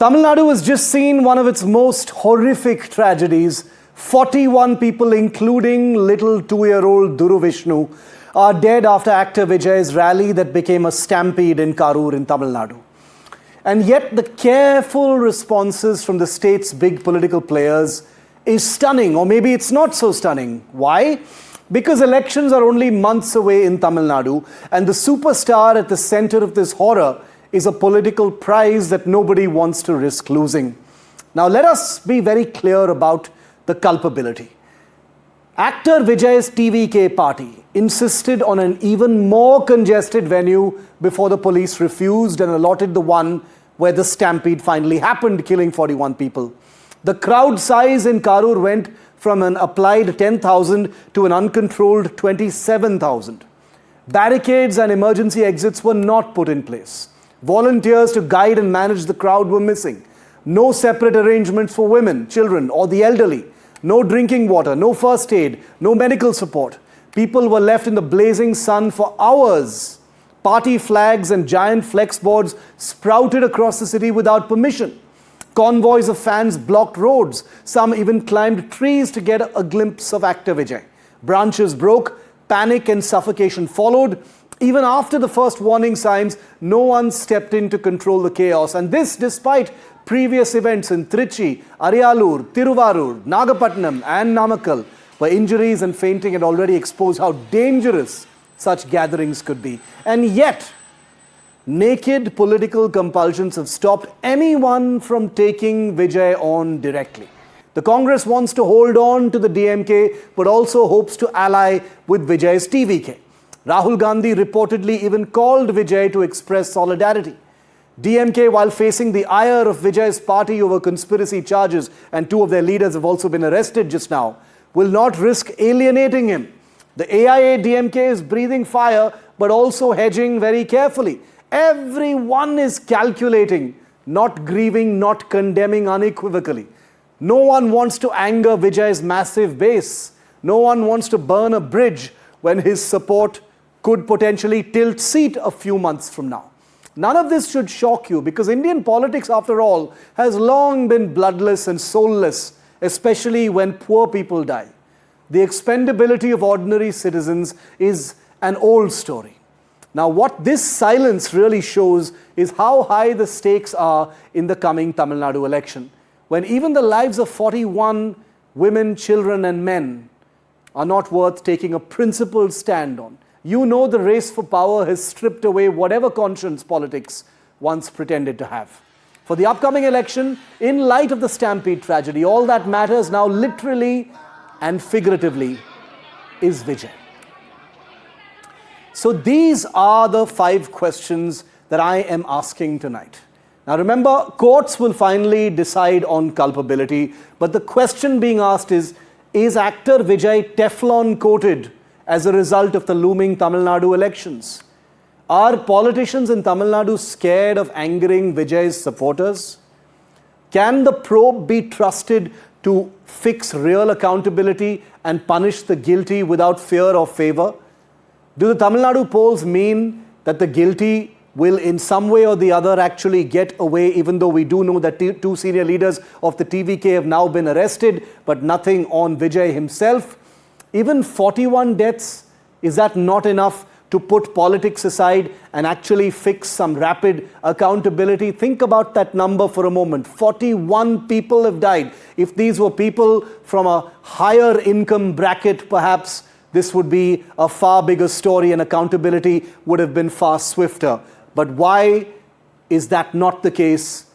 Tamil Nadu has just seen one of its most horrific tragedies. 41 people, including little 2-year-old Duru Vishnu, are dead after actor Vijay's rally that became a stampede in Karur in Tamil Nadu. And yet the careful responses from the state's big political players is stunning, or maybe it's not so stunning. Why? Because elections are only months away in Tamil Nadu, and the superstar at the center of this horror is a political prize that nobody wants to risk losing. Now let us be very clear about the culpability. Actor Vijay's TVK party insisted on an even more congested venue before the police refused and allotted the one where the stampede finally happened, killing 41 people. The crowd size in Karur went from an applied 10,000 to an uncontrolled 27,000. Barricades and emergency exits were not put in place. Volunteers to guide and manage the crowd were missing. No separate arrangements for women, children, or the elderly. No drinking water, no first aid, no medical support. People were left in the blazing sun for hours. Party flags and giant flex boards sprouted across the city without permission. Convoys of fans blocked roads. Some even climbed trees to get a glimpse of actor Vijay. Branches broke, panic and suffocation followed. Even after the first warning signs, no one stepped in to control the chaos. And this despite previous events in Trichy, Ariyalur, Tiruvarur, Nagapattinam and Namakkal, where injuries and fainting had already exposed how dangerous such gatherings could be. And yet, naked political compulsions have stopped anyone from taking Vijay on directly. The Congress wants to hold on to the DMK, but also hopes to ally with Vijay's TVK. Rahul Gandhi reportedly even called Vijay to express solidarity. DMK, while facing the ire of Vijay's party over conspiracy charges, and 2 of their leaders have also been arrested just now, will not risk alienating him. The AIA DMK is breathing fire, but also hedging very carefully. Everyone is calculating, not grieving, not condemning unequivocally. No one wants to anger Vijay's massive base. No one wants to burn a bridge when his support could potentially tilt seat a few months from now. None of this should shock you, because Indian politics, after all, has long been bloodless and soulless, especially when poor people die. The expendability of ordinary citizens is an old story. Now, what this silence really shows is how high the stakes are in the coming Tamil Nadu election, when even the lives of 41 women, children and men are not worth taking a principled stand on. You know the race for power has stripped away whatever conscience politics once pretended to have. For the upcoming election, in light of the Stampede tragedy, all that matters now literally and figuratively is Vijay. So these are the 5 questions that I am asking tonight. Now remember, courts will finally decide on culpability, but the question being asked is actor Vijay Teflon coated as a result of the looming Tamil Nadu elections? Are politicians in Tamil Nadu scared of angering Vijay's supporters? Can the probe be trusted to fix real accountability and punish the guilty without fear or favor? Do the Tamil Nadu polls mean that the guilty will in some way or the other actually get away, even though we do know that 2 senior leaders of the TVK have now been arrested, but nothing on Vijay himself? Even 41 deaths, is that not enough to put politics aside and actually fix some rapid accountability? Think about that number for a moment. 41 people have died. If these were people from a higher income bracket, perhaps this would be a far bigger story and accountability would have been far swifter. But why is that not the case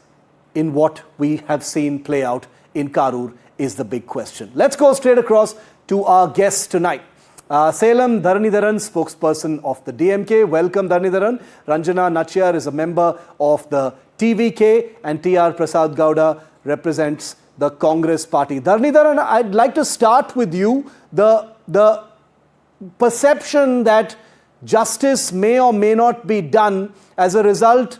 in what we have seen play out in Karur is the big question. Let's go straight across to our guests tonight. Salem, Dharanidharan, spokesperson of the DMK. Welcome, Dharanidharan. Ranjana, Nachiyaar is a member of the TVK, and Prasad Gowda represents the Congress party. Dharanidharan, I'd like to start with you. The perception that justice may or may not be done as a result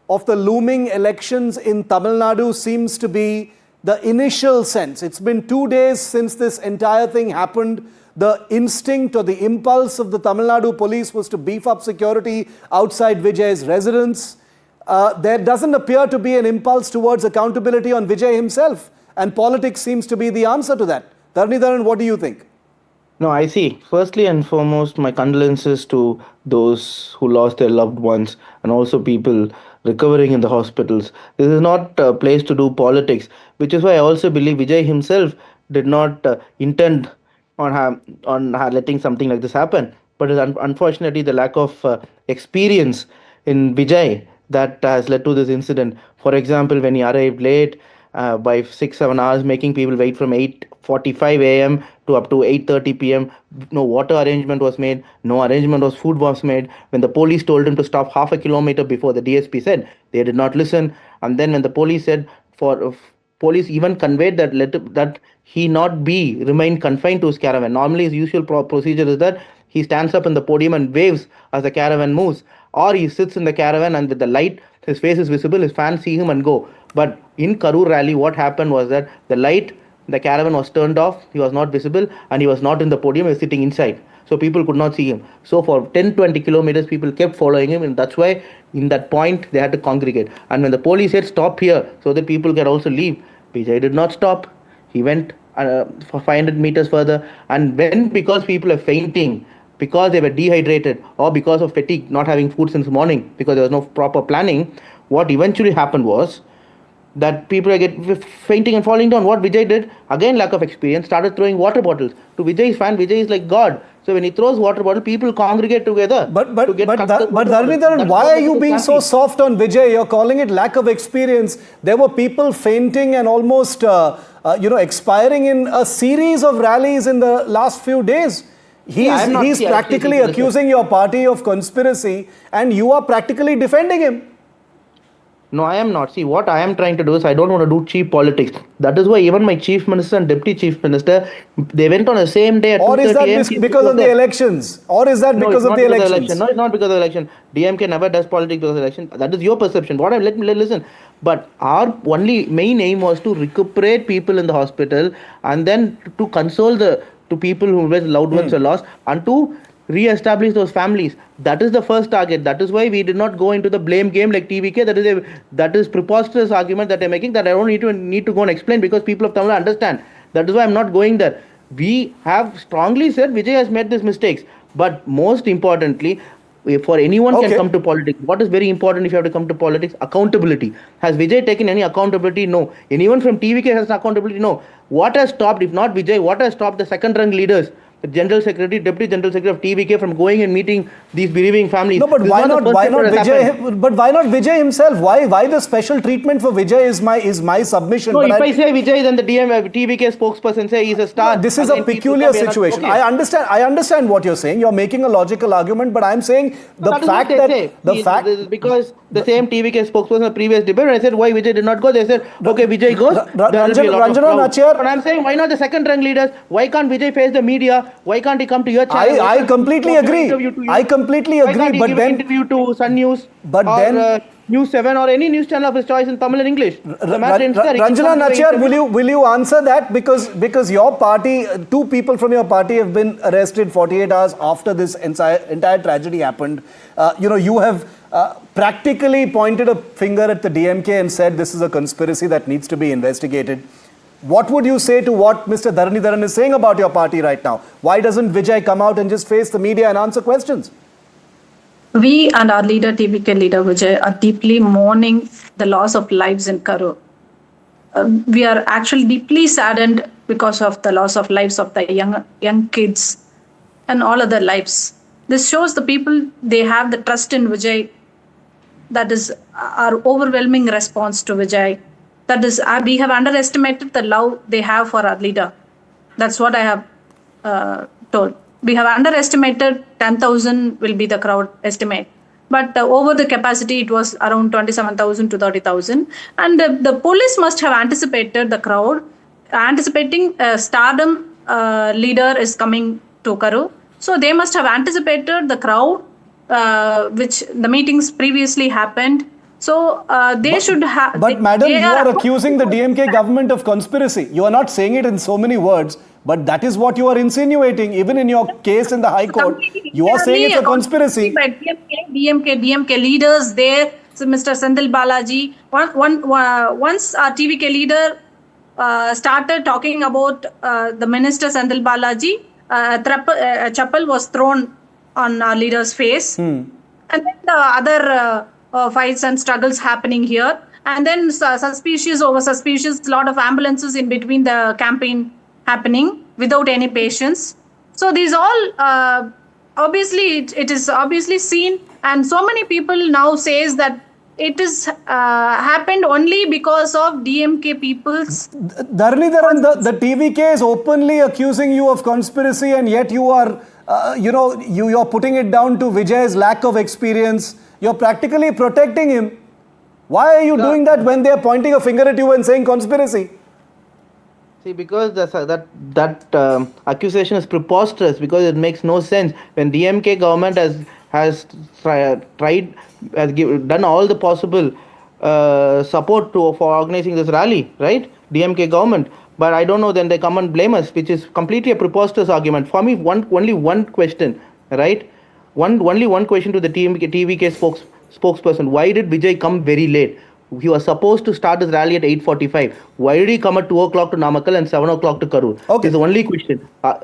of the looming elections in Tamil Nadu seems to be the initial sense. It's been 2 days since this entire thing happened. The instinct or the impulse of the Tamil Nadu police was to beef up security outside Vijay's residence. there doesn't appear to be an impulse towards accountability on Vijay himself. And politics seems to be the answer to that. Dharanidharan, what do you think? No, I see. Firstly and foremost, my condolences to those who lost their loved ones and also people recovering in the hospitals. This is not a place to do politics, which is why I also believe Vijay himself did not intend letting something like this happen. But it's unfortunately the lack of experience in Vijay that has led to this incident. For example, when he arrived late by 6-7 hours, making people wait from 8:45 a.m. to up to 8:30 p.m. No water arrangement was made, no arrangement was food was made. When the police told him to stop half a kilometer before, the DSP said they did not listen. And then when the police said police even conveyed that he not be remain confined to his caravan. Normally his usual procedure is that he stands up in the podium and waves as the caravan moves, or he sits in the caravan and with the light his face is visible, his fans see him and go. But in Karur rally, what happened was that the caravan was turned off, he was not visible, and he was not in the podium, he was sitting inside. So people could not see him. So for 10-20 kilometers, people kept following him, and that's why in that point they had to congregate. And when the police said stop here so that people can also leave, Vijay did not stop. He went for 500 meters further, and when because people are fainting, because they were dehydrated, or because of fatigue, not having food since morning, because there was no proper planning, what eventually happened was that people are fainting and falling down. What Vijay did, again lack of experience, started throwing water bottles. To Vijay's fan, Vijay is like God. So when he throws water bottle, people congregate together. But Dharanidharan, why are you being so soft on Vijay? You're calling it lack of experience. There were people fainting and almost expiring in a series of rallies in the last few days. He's practically accusing your party of conspiracy, and you are practically defending him. No, I am not. See, what I am trying to do is I don't want to do cheap politics. That is why even my chief minister and deputy chief minister, they went on the same day at 2:30 Or is that because of the elections? Or is that because of the elections? No, it's not because of the election. DMK never does politics because of the election. That is your perception. Let me listen. But our only main aim was to recuperate people in the hospital and then to console to people whose loved ones were lost and to re-establish those families. That is the first target. That is why we did not go into the blame game like TVK. That is preposterous argument that they're making that I don't need to go and explain because people of Tamil understand. That is why I'm not going there. We have strongly said Vijay has made these mistakes. But most importantly, for anyone can come to politics. What is very important if you have to come to politics? Accountability. Has Vijay taken any accountability? No. Anyone from TVK has accountability? No. What has stopped, if not Vijay, what has stopped the second-rank leaders? The General Secretary, Deputy General Secretary of TVK from going and meeting these bereaving families. No, but why not Vijay? But why not Vijay himself? Why the special treatment for Vijay is my submission? No, if I say Vijay, then the TVK spokesperson say he's a star. No, this is a peculiar situation. I understand what you're saying. You're making a logical argument, but I'm saying because the same TVK spokesperson in the previous debate, when I said why Vijay did not go, they said okay, Vijay goes. Ranjana, Nachiyaar. But I'm saying why not the second-rank leaders? Why can't Vijay face the media? Why can't he come to your channel? I completely agree. Why can't he give an interview to Sun News or News 7 or any news channel of his choice in Tamil and English? Ranjana, Nachiyaar, will you answer that? Because your party, two people from your party have been arrested 48 hours after this entire tragedy happened. You have practically pointed a finger at the DMK and said this is a conspiracy that needs to be investigated. What would you say to what Mr. Dharanidharan is saying about your party right now? Why doesn't Vijay come out and just face the media and answer questions? We and our leader, TVK leader Vijay, are deeply mourning the loss of lives in Karur. We are actually deeply saddened because of the loss of lives of the young kids and all other lives. This shows the people, they have the trust in Vijay. That is our overwhelming response to Vijay. That is, we have underestimated the love they have for our leader. That's what I have told. We have underestimated 10,000 will be the crowd estimate. But over the capacity, it was around 27,000 to 30,000. And the police must have anticipated the crowd, anticipating a stardom leader is coming to Karur. So they must have anticipated the crowd, which the meetings previously happened. So should have... But madam, you are accusing the DMK government of conspiracy. You are not saying it in so many words, but that is what you are insinuating. Even in your case in the High Court, you are saying it's a conspiracy. By DMK leaders there, So Mr. Sendil Balaji. Once our TVK leader started talking about the minister Sendil Balaji, a chappal was thrown on our leader's face. And then the other fights and struggles happening here. And then suspicious over suspicious, lot of ambulances in between the campaign happening without any patients. So these all, obviously, it is obviously seen. And so many people now says that it is happened only because of DMK people's. Dharanidharan, the TVK is openly accusing you of conspiracy, and yet you are, you're putting it down to Vijay's lack of experience. You're practically protecting him. Why are you doing that when they're pointing a finger at you and saying conspiracy? See, because that accusation is preposterous, because it makes no sense. When DMK government has done all the possible support for organizing this rally, right? DMK government. But I don't know, then they come and blame us, which is completely a preposterous argument. For me, only one question, right? Only one question to the TVK spokesperson. Why did Vijay come very late? He was supposed to start his rally at 8:45. Why did he come at 2 o'clock to Namakkal and 7 o'clock to Karur? Okay. Is the only question.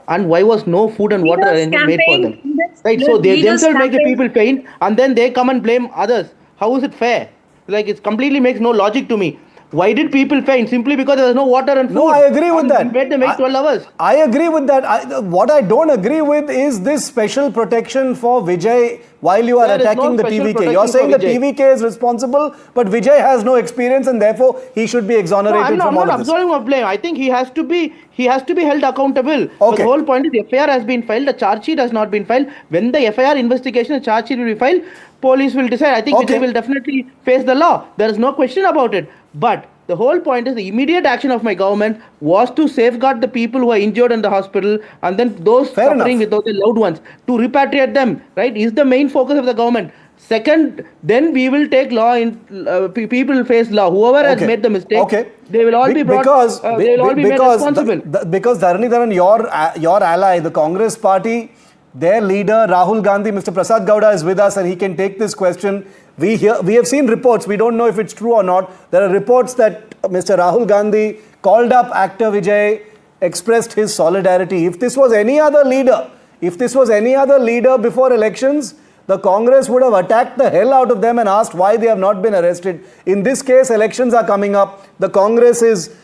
And why was no food and water arrangement made for them? Right. So they themselves make the people faint, and then they come and blame others. How is it fair? Like, it completely makes no logic to me. Why did people faint? Simply because there was no water and food. No, I agree with that. Made them wait 12 hours. I agree with that. What I don't agree with is this special protection for Vijay while you are attacking the TVK. You're saying the TVK is responsible, but Vijay has no experience and therefore he should be exonerated from all of this. I'm not absolving of blame. I think he has to be held accountable. Okay. The whole point is the FIR has been filed, the charge sheet has not been filed. When the FIR investigation and charge sheet will be filed, police will decide. I think Vijay will definitely face the law. There is no question about it. But the whole point is the immediate action of my government was to safeguard the people who are injured in the hospital, and then those suffering without their loved ones, to repatriate them, right, is the main focus of the government. Second, then we will take law in, people will face law. Whoever has made the mistake, they will all be brought, they will all be made responsible. Because Dharanidharan, your ally, the Congress party, their leader, Rahul Gandhi, Mr. Prasad Gowda is with us and he can take this question. We have seen reports, we don't know if it's true or not. There are reports that Mr. Rahul Gandhi called up actor Vijay, expressed his solidarity. If this was any other leader before elections, the Congress would have attacked the hell out of them and asked why they have not been arrested. In this case, elections are coming up. The Congress is,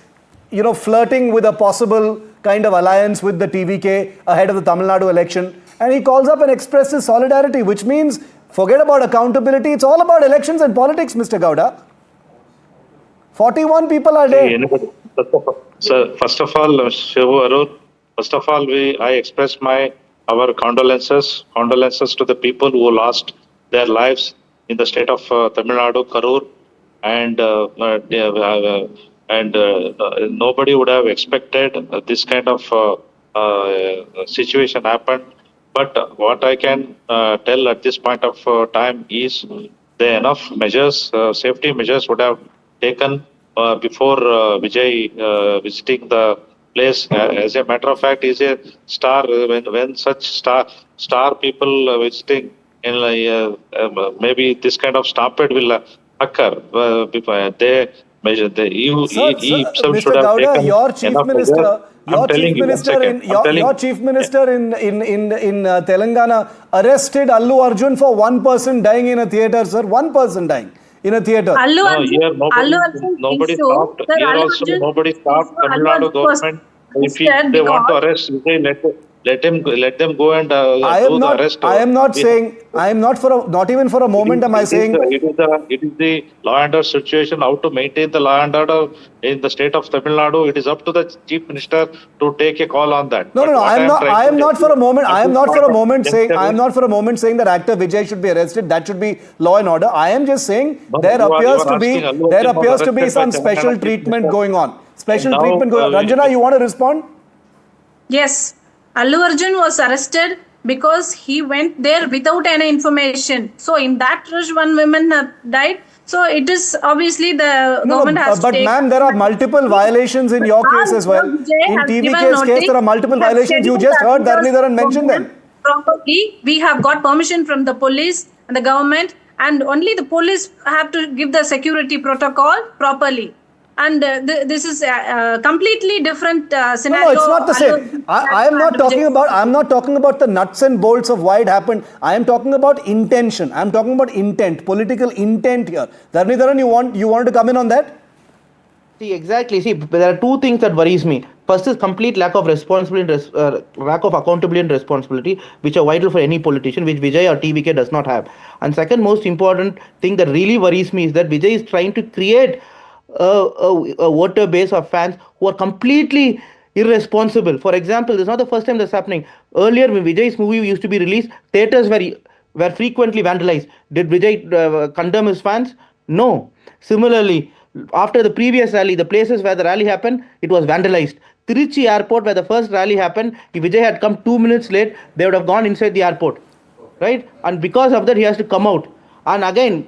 flirting with a possible kind of alliance with the TVK ahead of the Tamil Nadu election. And he calls up and expresses solidarity, which means forget about accountability. It's all about elections and politics, Mr. Gowda. 41 people are dead. So, first of all, Shiv Aroor, I express our condolences to the people who lost their lives in the state of Tamil Nadu, Karur, and nobody would have expected this kind of situation happen. But what I can tell at this point of time is the enough measures, safety measures would have taken before Vijay visiting the place. As a matter of fact, he's a star. When such star people visiting, maybe this kind of stampede will occur. They measure he himself Mr. should have Gowda, taken your chief minister. Your chief minister in Telangana arrested Allu Arjun for one person dying in a theatre, sir. One person dying in a theatre. Nobody stopped. Here also nobody stopped. Tamil Nadu government. If they want to arrest Vijay, let them go and do the arrest. I am not even for a moment am I saying. It is the law and order situation, how to maintain the law and order in the state of Tamil Nadu. It is up to the chief minister to take a call on that. No. I am not for a moment saying that actor Vijay should be arrested. That should be law and order. I am just saying there appears to be some special treatment going on. Ranjana, you want to respond? Yes. Allu Arjun was arrested because he went there without any information. So in that rush, one woman died. So it is obviously the government has to take... But ma'am, there are multiple violations in your case as well. In TVK's case, there are multiple violations. You just heard Dharanidharan mention them. Properly, we have got permission from the police and the government, and only the police have to give the security protocol properly. And this is a completely different scenario. No, it's not the same. I am not talking about. I'm not talking about the nuts and bolts of why it happened. I am talking about intention. I'm talking about intent, political intent here. Dharanidharan, you want to come in on that? See, exactly. See, there are two things that worries me. First is complete lack of responsibility, lack of accountability and responsibility, which are vital for any politician, which Vijay or TVK does not have. And second most important thing that really worries me is that Vijay is trying to create a voter base of fans who are completely irresponsible. For example, this is not the first time that's happening. Earlier, when Vijay's movie used to be released, theaters were frequently vandalized. Did Vijay condemn his fans? No. Similarly, after the previous rally, the places where the rally happened, it was vandalized. Trichy airport, where the first rally happened, if Vijay had come 2 minutes late, they would have gone inside the airport, right? And because of that, he has to come out. And again,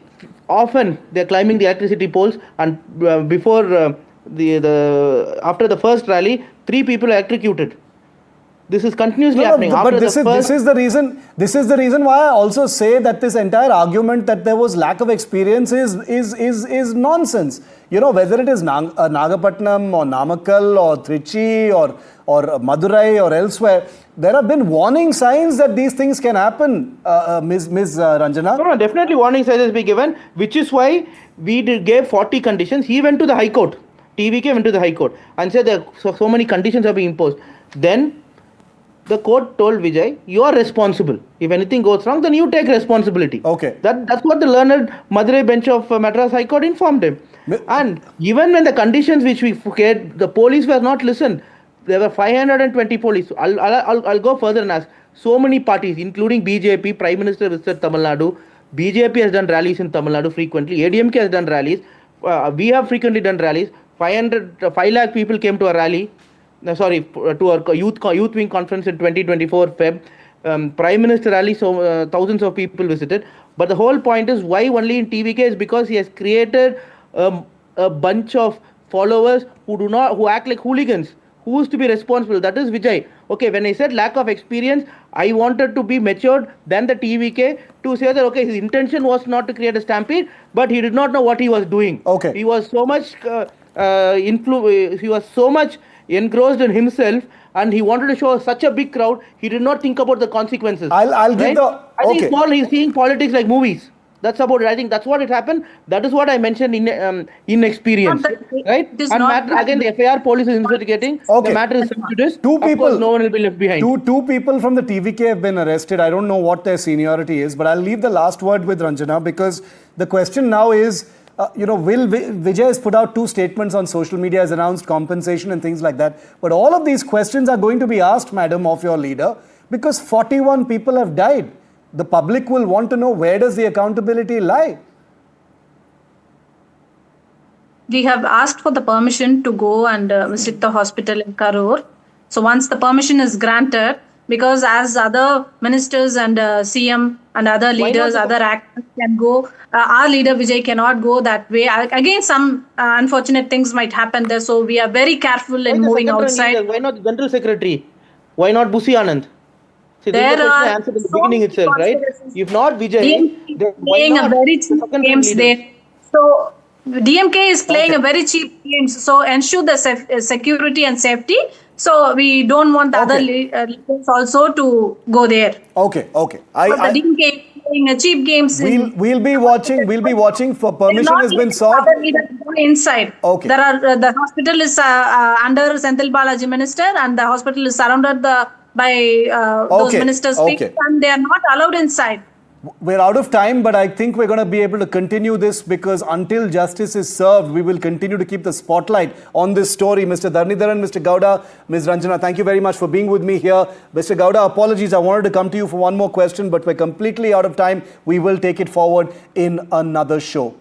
often they're climbing the electricity poles, and after the first rally, 3 people are electrocuted. This is continuously happening. But this is the reason. This is the reason why I also say that this entire argument that there was lack of experience is nonsense. You know, whether it is Nagapatnam or Namakkal or Trichy or Madurai or elsewhere, there have been warning signs that these things can happen. Ms. Ranjana. No, definitely warning signs has been given, which is why we gave 40 conditions. He went to the High Court. TVK went to the High Court and said that so many conditions have been imposed. Then the court told Vijay, you are responsible. If anything goes wrong, then you take responsibility. Okay. That's what the learned Madurai bench of Madras High Court informed him. And even when the conditions which we gave, the police were not listened. There were 520 police. I'll go further and ask. So many parties, including BJP, Prime Minister visited Tamil Nadu. BJP has done rallies in Tamil Nadu frequently. ADMK has done rallies. We have frequently done rallies. 5 lakh people came to a rally. To our youth wing conference in 2024 Feb. Prime Minister rally, so thousands of people visited. But the whole point is why only in TVK is because he has created a bunch of followers who act like hooligans. Who is to be responsible? That is Vijay. Okay, when I said lack of experience, I wanted to be matured than the TVK to say that, okay, his intention was not to create a stampede, but he did not know what he was doing. Okay. He was so much he was so much engrossed in himself, and he wanted to show such a big crowd, he did not think about the consequences. I'll give the... I think he's seeing politics like movies. That's about it. I think that's what it happened. That is what I mentioned in inexperience, right? And again, the FIR police is investigating. Okay. The matter is sensitive. Two people, of course, no one will be left behind. Two people from the TVK have been arrested. I don't know what their seniority is, but I'll leave the last word with Ranjana, because the question now is, Vijay has put out 2 statements on social media, has announced compensation and things like that. But all of these questions are going to be asked, madam, of your leader, because 41 people have died. The public will want to know, where does the accountability lie? We have asked for the permission to go and visit the hospital in Karur. So once the permission is granted, because as other ministers and CM and other leaders, other actors can go, our leader Vijay cannot go that way. Again, some unfortunate things might happen there. So we are very careful in moving outside. Why not the General Secretary? Why not Busi Anand? See, there are are answered in the beginning itself, right? If not Vijay, then playing a very cheap games there. So DMK is playing a very cheap games. So ensure the security and safety. So we don't want the other leaders also to go there. Okay. The DMK is playing a cheap games. We'll be watching for permission has been sought. Inside. Okay. There are the hospital is under Senthil Balaji minister, and the hospital is surrounded by those ministers' and they are not allowed inside. We're out of time, but I think we're going to be able to continue this, because until justice is served, we will continue to keep the spotlight on this story. Mr. Dharanidharan, Mr. Gowda, Ms. Ranjana, thank you very much for being with me here. Mr. Gowda, apologies, I wanted to come to you for one more question, but we're completely out of time. We will take it forward in another show.